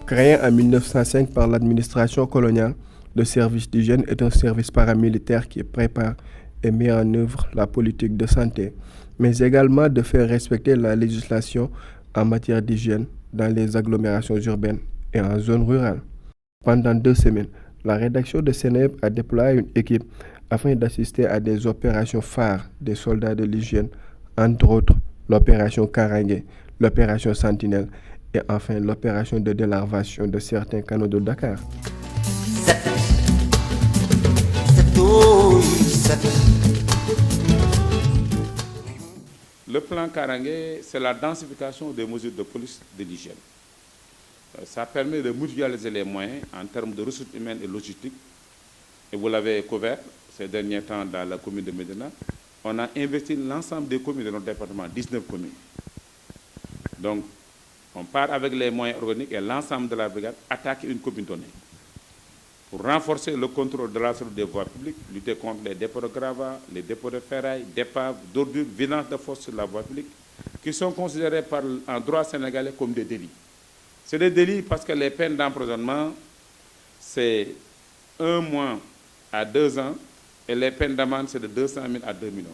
Créé en 1905 par l'administration coloniale, le service d'hygiène est un service paramilitaire qui prépare et met en œuvre la politique de santé, mais également de faire respecter la législation en matière d'hygiène dans les agglomérations urbaines et en zone rurale. Pendant 2 semaines, la rédaction de Seneweb a déployé une équipe afin d'assister à des opérations phares des soldats de l'hygiène, entre autres l'opération Karangue, l'opération Sentinelle et enfin l'opération de délarvation de certains canaux de Dakar. Le plan Karangue, c'est la densification des mesures de police de l'hygiène. Ça permet de mutualiser les moyens en termes de ressources humaines et logistiques. Et vous l'avez couvert ces derniers temps dans la commune de Médina. On a investi l'ensemble des communes de notre département, 19 communes. Donc, on part avec les moyens organiques et l'ensemble de la brigade attaque une commune donnée. Pour renforcer le contrôle de la sécurité des voies publiques, lutter contre les dépôts de gravats, les dépôts de ferraille, d'épaves, d'ordures, vidange de force sur la voie publique, qui sont considérés en droit sénégalais comme des délits. C'est des délits parce que les peines d'emprisonnement, c'est 1 mois à 2 ans, et les peines d'amende, c'est de 200 000 à 2 millions.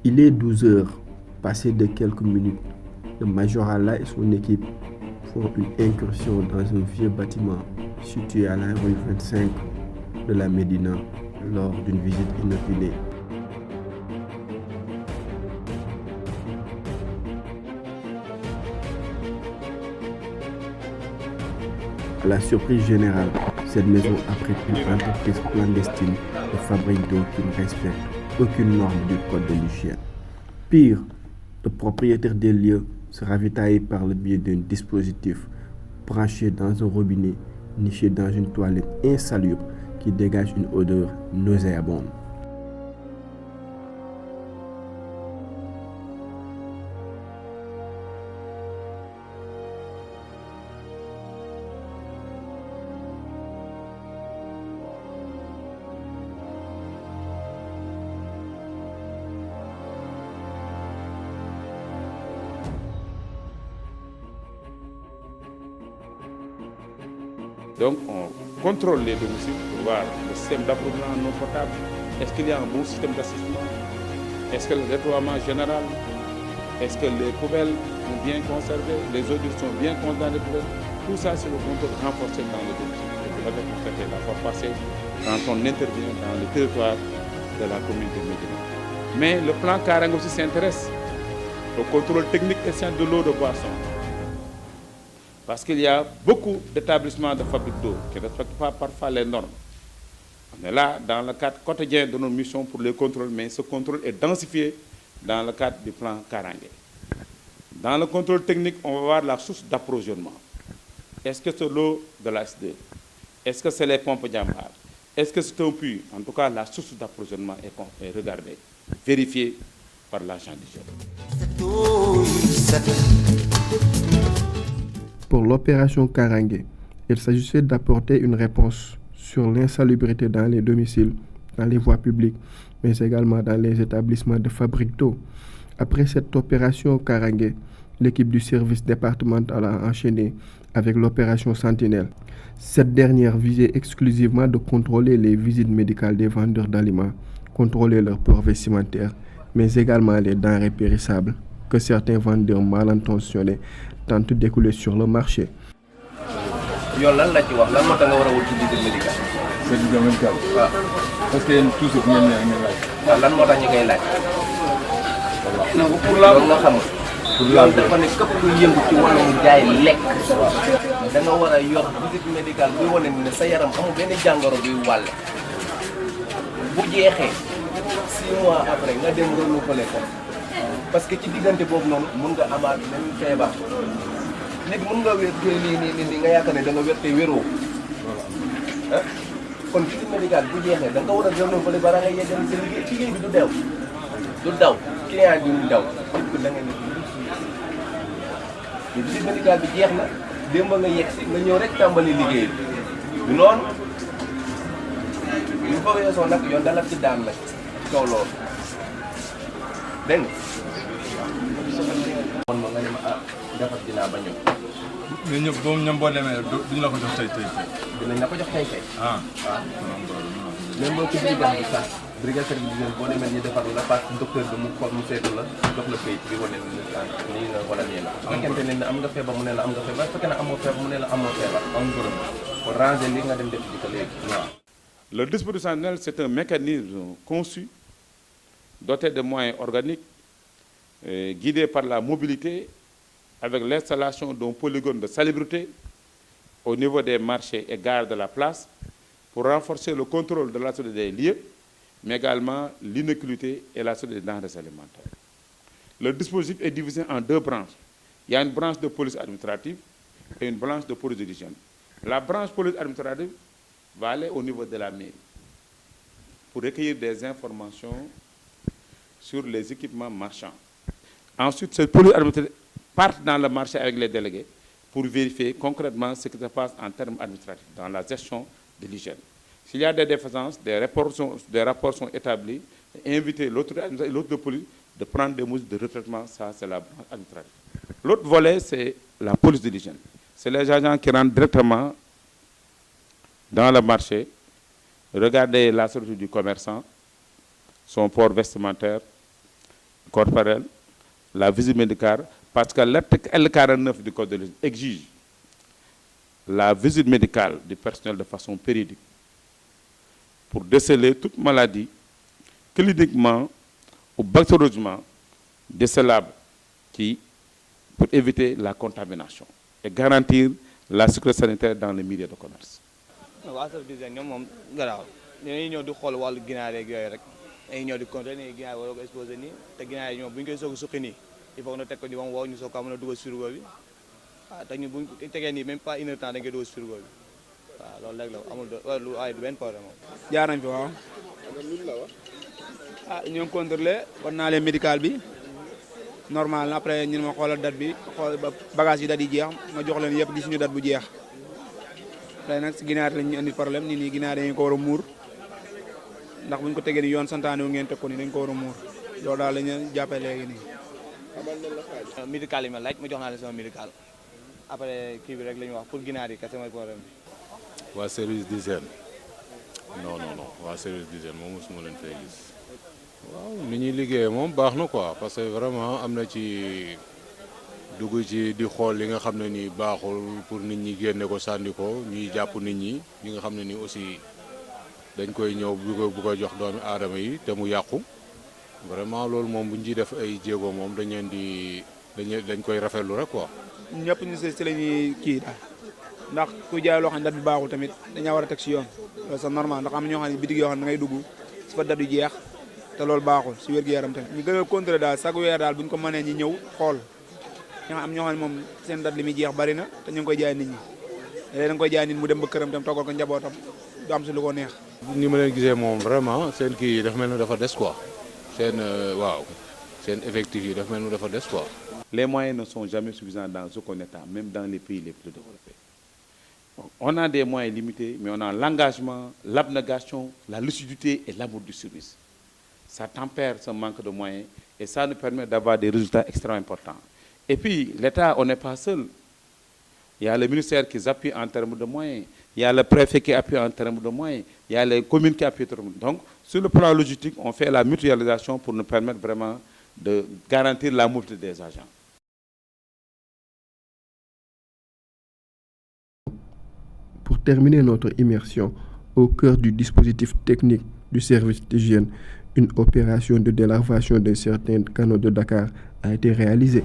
Il est 12 heures, passé de quelques minutes. Le major Allah et son équipe font une incursion dans un vieux bâtiment situé à la rue 25 de la Médina lors d'une visite inopinée. À la surprise générale, cette maison abrite une entreprise clandestine de fabrique d'eau qui ne respecte aucune norme du code de l'hygiène. Pire, le propriétaire des lieux se ravitaille par le biais d'un dispositif branché dans un robinet niché dans une toilette insalubre qui dégage une odeur nauséabonde. Donc, on contrôle les domiciles pour voir le système d'approvisionnement en eau potable. Est-ce qu'il y a un bon système d'assistance? Est-ce que le nettoiement général? Est-ce que les poubelles sont bien conservées? Les ordures sont bien conservées dans les poubelles? Tout ça, c'est le contrôle renforcé dans le domicile. Vous l'avez constaté la fois passée quand on intervient dans le territoire de la commune de Médina. Mais le plan Karangue aussi s'intéresse au contrôle technique et scientifique de l'eau de boisson. Parce qu'il y a beaucoup d'établissements de fabrique d'eau qui ne respectent pas parfois les normes. On est là dans le cadre quotidien de nos missions pour les contrôles, mais ce contrôle est densifié dans le cadre du plan Karangue. Dans le contrôle technique, on va voir la source d'approvisionnement. Est-ce que c'est l'eau de la SDE? Est-ce que c'est les pompes Diambar? Est-ce que c'est un puits? En tout cas, la source d'approvisionnement est regardée, vérifiée par l'agent d'hygiène. Pour l'opération Karangue, il s'agissait d'apporter une réponse sur l'insalubrité dans les domiciles, dans les voies publiques, mais également dans les établissements de fabrique d'eau. Après cette opération Karangue, l'équipe du service départemental a enchaîné avec l'opération Sentinelle. Cette dernière visait exclusivement de contrôler les visites médicales des vendeurs d'aliments, contrôler leurs port vestimentaires, mais également les denrées périssables que certains vendeurs mal intentionnés tentent d'écouler sur le marché. yow lan la ci wax lan moo tax nga war a wut ci visite médicale. certificat médical. waaw. parce que tout ce que ngeen laaj. waaw lan moo tax ñu koy laaj. voilà. pour la nga xam. pour la dafa ne képp ku yëngu ci wàllum jaay lekk. da nga war a yor visite médicale buy wane ne sa yaram amul benn jàngoro buy wàlle. bu jeexee 6 mois après nga dem renouveler ko. parce que ci diggante boobu noonu mun nga amaat même feebar. nit mun nga wér nii nga yaakaar ne da nga wér te wéroo. ah kon visite médicale bu jeexee da nga war a renouveler bara nga yeggal sa liggéey bi du dew du daw client bi du daw nit ko da nga ne visite médicale bi jeex na démb nga yegg si nga ñëw rek tàmbali liggéey bi du noonu ñu fa weesoo nag yoon dala ci daan nag kaw loolu dégg nga defar dinaa ba ñëw. mais ñoom boo demee duñu la ko jox tey. dinañ la ko jox tey. ah waaw. même boo ci brigade bi sax brigade service d'hygiène boo demee ñu defar la parce que docteur bi mu xool mu seetu la jox la kayit bi wane nii nga wala nii la. su fekkente ne am nga feebar mu ne la am nga feebar su fekkee ne amoo feebar mu ne la amoo feebar. amul problème kon ranger li nga dem def ci ko léegi waaw. Le dispositif sanitaire, c'est un mécanisme conçu, doté de moyens organiques, guidé par la mobilité, avec l'installation d'un polygone de salubrité au niveau des marchés et gares de la place, pour renforcer le contrôle de la sécurité des lieux, mais également l'innocuité et la sécurité des denrées alimentaires. Le dispositif est divisé en deux branches. Il y a une branche de police administrative et une branche de police d'hygiène. La branche police administrative va aller au niveau de la mairie pour recueillir des informations sur les équipements marchands. Ensuite, cette police administrative part dans le marché avec les délégués pour vérifier concrètement ce qui se passe en termes administratifs dans la gestion de l'hygiène. S'il y a des défaillances, des rapports sont établis et inviter l'autre de police de prendre des mesures de retraitement, ça c'est la branche administrative. L'autre volet, c'est la police de l'hygiène. C'est les agents qui rentrent directement dans le marché, regardez la sécurité du commerçant, son port vestimentaire, corporel, la visite médicale, parce que l'article L49 du Code de l'hygiène exige la visite médicale du personnel de façon périodique pour déceler toute maladie cliniquement ou bactérieusement décelable pour éviter la contamination et garantir la sécurité sanitaire dans les milieux de commerce. waa service d'hygiène ñoom moom garaaw dañuy ñëw di xool wàllu ginaar yeeg yooyu rek dañuy ñëw di compter ne ginaar waroo ko exposé nii te ginaar yi ñoom bu ñu koy soog a suqi nii il faut que na teg ko ni ba mu wow ñu soog ko mën a dugal frigo bi waaw te ñu bu ñu tegee nii même pas une heure temps dañ koy dugal frigo bi waaw loolu rek la amul lu ay du benn problème moom. jaar nañ fi waaw. ah ñoo ngi contrôlé war naa leen médical bi normal après ñu ma xoolal date bi xool ba bagage yi date yi jeex ma jox leen yëpp gis ñu date bu jeex. tey nag si ginaar lañ ñu indi problème nii ginaar dañu ko war a muur ndax buñ ko tegee ni yoon santaane wu ngeen teg ko ni dañ ko war a muur loolu daal la ñu jàppee léegi nii. médical yi ma laaj ma jox naa leen sama médical après kii bi rek la ñu wax pour ginaar yi kese mooy problème bi. waa service d'hygiène non waa service d'hygiène moom mosuma leen fay gis waaw ni ñuy liggéeyee moom baax na quoi parce que vraiment am na ci. dugg ci di xool li nga xam ne nii baaxul pour nit ñi génne ko sànni ko ñuy jàpp nit ñi nga xam ne nii aussi dañ koy ñëw bu ko jox doomi aadama yi te mu yàqu vraiment loolu moom bu ñu ciy def ay jéego moom dañ koy rafetlu rek quoi. ñëpp ñu si la ñuy kii daal ndax ku jaay loo xam ne date bi baaxul tamit dañaa war a teg si yoon loolu c'est normal ndax am na ñoo xam ne bitig yoo xam ne da ngay dugg su fa date yu jeex te loolu baaxul si wér-gu-yaram tamit. ñu gën a contrôler daal chaque weer daal bu ñu ko mënee ñi ñëw xool. am ñoo xam ne moom seen date li muy jeex bari na te ñu ngi koy jaay nit ñi léegi da nga koy jaay nit mu dem ba këram tam toggal ko njabootam du am si lu ko neex. ni ma leen gisee moom vraiment seen kii yi dafa mel ni dafa des quoi seen effectif yi dafa mel ni dafa des quoi. Les moyens ne sont jamais suffisants dans aucun État, même dans les pays les plus développés. On a des moyens limités, mais on a l'engagement, l'abnégation, la lucidité et l'amour du service. Ça tempère ce manque de moyens et ça nous permet d'avoir des résultats extrêmement importants. Et puis, l'État, on n'est pas seul. Il y a le ministère qui appuie en termes de moyens. Il y a le préfet qui appuie en termes de moyens. Il y a les communes qui appuient en termes de moyens. Donc, sur le plan logistique, on fait la mutualisation pour nous permettre vraiment de garantir la mobilité des agents. Pour terminer notre immersion au cœur du dispositif technique du service d'hygiène, une opération de délarvation de certains canaux de Dakar a été réalisée.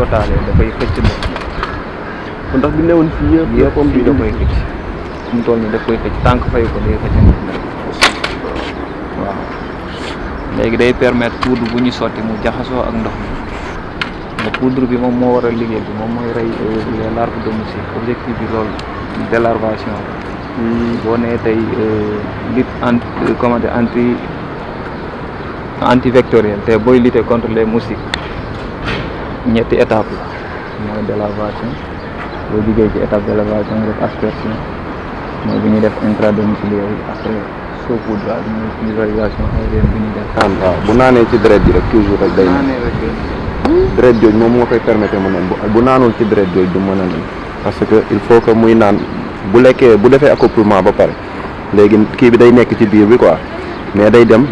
ko taalee dafay xëcc ndox kon ndox bi newoon fii yëpp fii da koy xëcc fu mu toll nii daf koy xëcc tànk fay ko day xëcc ndox mi waaw léegi day permettre poudre bu ñu sotti mu jaxasoo ak ndox mi mais poudre bi moom moo war a liggéey bi moom mooy rey les larves de moustique objectif bi loolu délarvation boo nee tey lutte antivectorielle te booy lutter contre les moustiques ñetti étape la mooy délarvation boo jugee ci étape délarvation nga def aspersion mooy bi ñuy def intradomiciliaire yi après saupoudrage mooy pulvérisation aérienne bi ñuy def. waaw bu naanee ci deret ji rek toujours rek day deret jooju moom moo koy permettre mu nen bu naanul ci deret jooju du mën a nen parce que il faut que muy naan bu lekkee bu defee accouplement ba pare léegi kii bi day nekk ci biir bi quoi mais day dem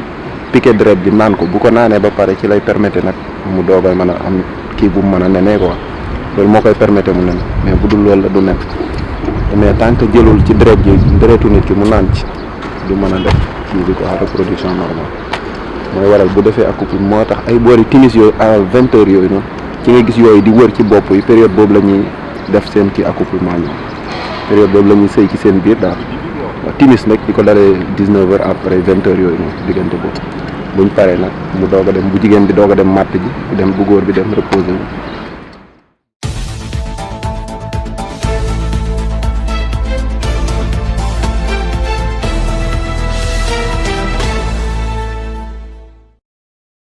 piqué deret bi naan ko bu ko naanee ba pare ci lay permettre nag mu doogay mën a am kii bu mu mën a nenee quoi loolu moo koy permettre mu nen mais bu dul loolu la du nen mais tant que jëlul ci deret ji deretu nit ki mu naan ci du mën a def kii bi quoi reproduction normale mooy waral bu defee accouplement moo tax ay boori timis yooyu à 20 heures yooyu noonu ci nga gis yooyu di wër ci bopp yi période boobu la ñuy def seen kii accouplement ñoom période boobu la ñuy sëy ci seen biir daal timis nag di ko dalee 19 heures après 20 heures yooyu noonu diggante boobu buñ paree nag mu doog a dem bu jigéen bi doog a dem matt ji dem bu góor bi dem reposer